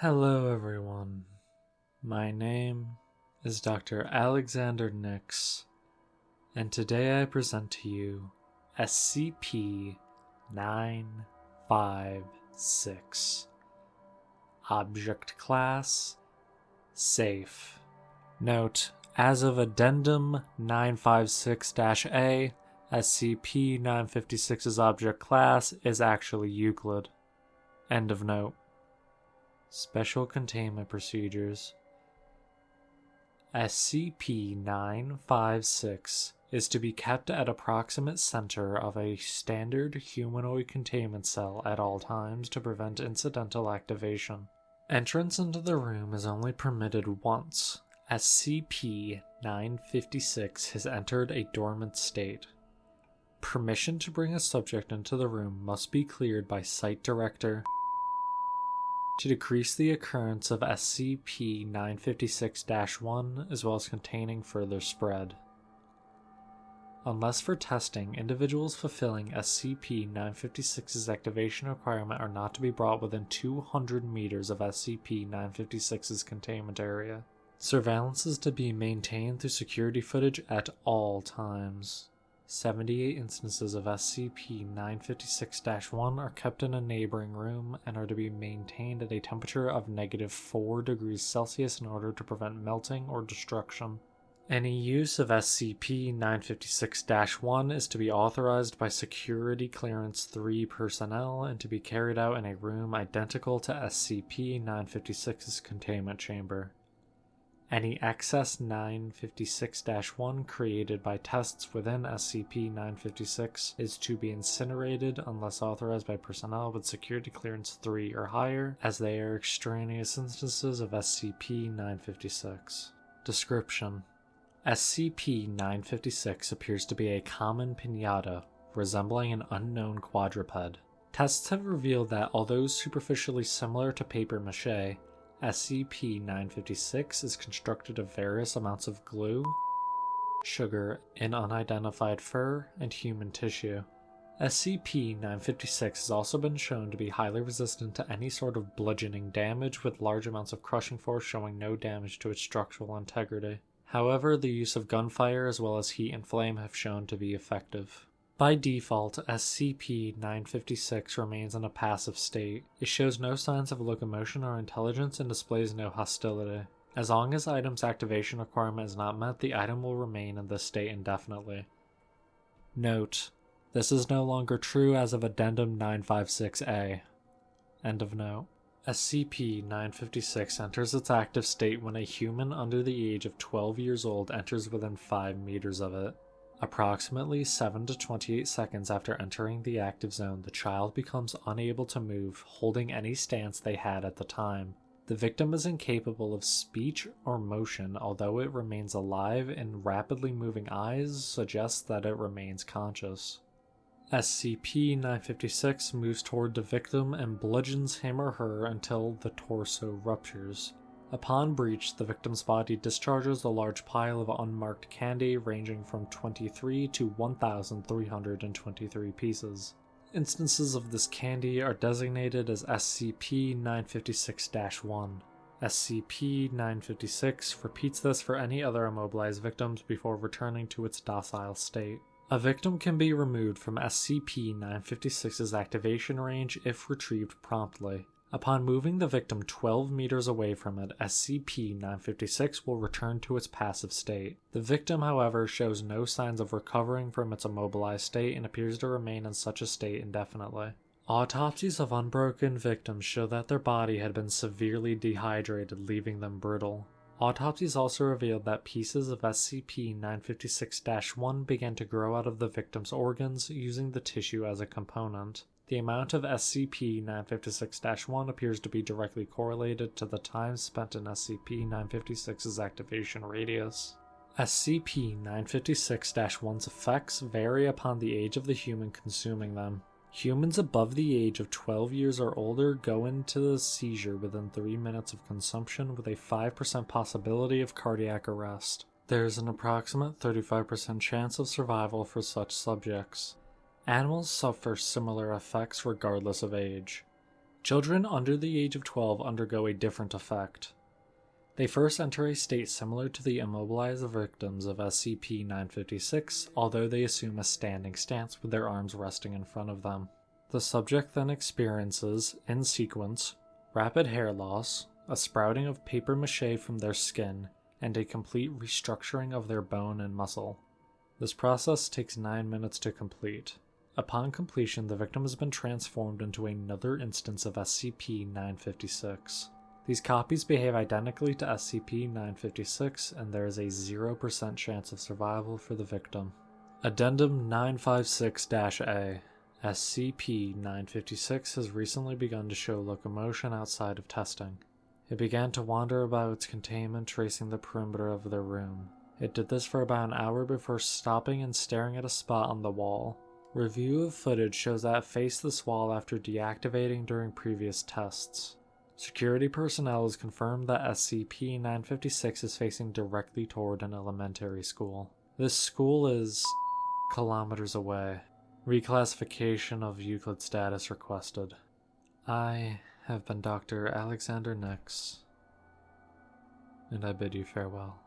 Hello everyone, my name is Dr. Alexander Nix, and today I present to you SCP-956. Object Class Safe. Note, as of Addendum 956-A, SCP-956's object class is actually Euclid. End of note. Special Containment Procedures. SCP-956 is to be kept at approximate center of a standard humanoid containment cell at all times to prevent incidental activation. Entrance into the room is only permitted once. SCP-956 has entered a dormant state. Permission to bring a subject into the room must be cleared by Site Director. To decrease the occurrence of SCP-956-1 as well as containing further spread. Unless for testing, individuals fulfilling SCP-956's activation requirement are not to be brought within 200 meters of SCP-956's containment area. Surveillance is to be maintained through security footage at all times. 78 instances of SCP-956-1 are kept in a neighboring room and are to be maintained at a temperature of -4 degrees Celsius in order to prevent melting or destruction. Any use of SCP-956-1 is to be authorized by Security Clearance 3 personnel and to be carried out in a room identical to SCP-956's containment chamber. Any excess 956-1 created by tests within SCP-956 is to be incinerated unless authorized by personnel with Security Clearance 3 or higher, as they are extraneous instances of SCP-956. Description: SCP-956 appears to be a common piñata, resembling an unknown quadruped. Tests have revealed that although superficially similar to papier-mâché, SCP-956 is constructed of various amounts of glue, sugar, and unidentified fur, and human tissue. SCP-956 has also been shown to be highly resistant to any sort of bludgeoning damage, with large amounts of crushing force showing no damage to its structural integrity. However, the use of gunfire as well as heat and flame have shown to be effective. By default, SCP-956 remains in a passive state. It shows no signs of locomotion or intelligence and displays no hostility. As long as item's activation requirement is not met, the item will remain in this state indefinitely. Note: this is no longer true as of Addendum 956-A. End of note. SCP-956 enters its active state when a human under the age of 12 years old enters within 5 meters of it. Approximately 7 to 28 seconds after entering the active zone, the child becomes unable to move, holding any stance they had at the time. The victim is incapable of speech or motion, although it remains alive, and rapidly moving eyes suggest that it remains conscious. SCP-956 moves toward the victim and bludgeons him or her until the torso ruptures. Upon breach, the victim's body discharges a large pile of unmarked candy ranging from 23 to 1,323 pieces. Instances of this candy are designated as SCP-956-1. SCP-956 repeats this for any other immobilized victims before returning to its docile state. A victim can be removed from SCP-956's activation range if retrieved promptly. Upon moving the victim 12 meters away from it, SCP-956 will return to its passive state. The victim, however, shows no signs of recovering from its immobilized state and appears to remain in such a state indefinitely. Autopsies of unbroken victims show that their body had been severely dehydrated, leaving them brittle. Autopsies also revealed that pieces of SCP-956-1 began to grow out of the victim's organs, using the tissue as a component. The amount of SCP-956-1 appears to be directly correlated to the time spent in SCP-956's activation radius. SCP-956-1's effects vary upon the age of the human consuming them. Humans above the age of 12 years or older go into a seizure within 3 minutes of consumption, with a 5% possibility of cardiac arrest. There is an approximate 35% chance of survival for such subjects. Animals suffer similar effects regardless of age. Children under the age of 12 undergo a different effect. They first enter a state similar to the immobilized victims of SCP-956, although they assume a standing stance with their arms resting in front of them. The subject then experiences, in sequence, rapid hair loss, a sprouting of papier-mâché from their skin, and a complete restructuring of their bone and muscle. This process takes 9 minutes to complete. Upon completion, the victim has been transformed into another instance of SCP-956. These copies behave identically to SCP-956, and there is a 0% chance of survival for the victim. Addendum 956-A. SCP-956 has recently begun to show locomotion outside of testing. It began to wander about its containment, tracing the perimeter of their room. It did this for about an hour before stopping and staring at a spot on the wall. Review of footage shows that it faced this wall after deactivating during previous tests. Security personnel has confirmed that SCP-956 is facing directly toward an elementary school. This school is kilometers away. Reclassification of Euclid status requested. I have been Dr. Alexander Nix, and I bid you farewell.